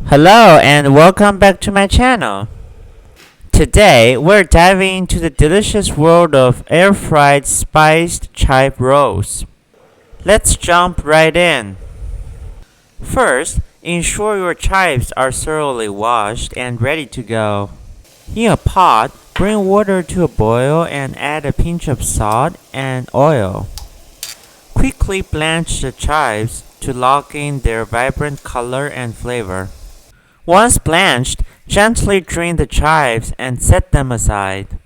Hello and welcome back to my channel. Today we're diving into the delicious world of air-fried spiced chive rolls. Let's jump right in. First, ensure your chives are thoroughly washed and ready to go. In a pot, bring water to a boil and add a pinch of salt and oil. Quickly blanch the chives to lock in their vibrant color and flavor. Once blanched, gently drain the chives and set them aside.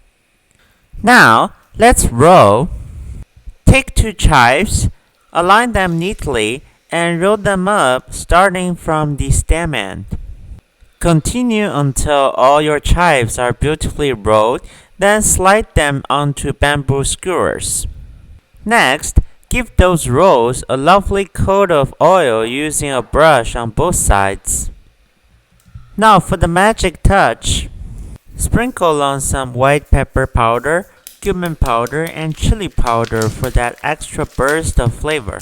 Now, let's roll. Take two chives, align them neatly, and roll them up starting from the stem end. Continue until all your chives are beautifully rolled, then slide them onto bamboo skewers. Next, give those rolls a lovely coat of oil using a brush on both sides. Now for the magic touch. Sprinkle on some white pepper powder, cumin powder, and chili powder for that extra burst of flavor.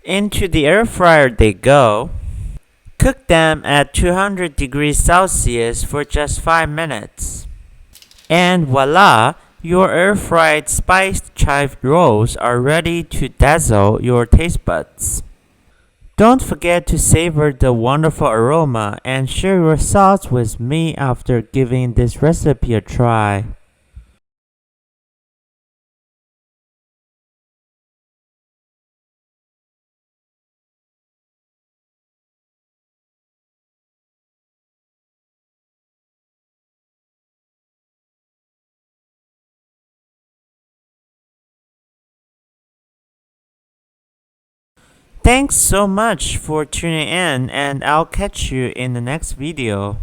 Into the air fryer they go. Cook them at 200 degrees Celsius for just 5 minutes. And voila! Your air-fried spiced chive rolls are ready to dazzle your taste buds. Don't forget to savor the wonderful aroma and share your thoughts with me after giving this recipe a try. Thanks so much for tuning in, and I'll catch you in the next video.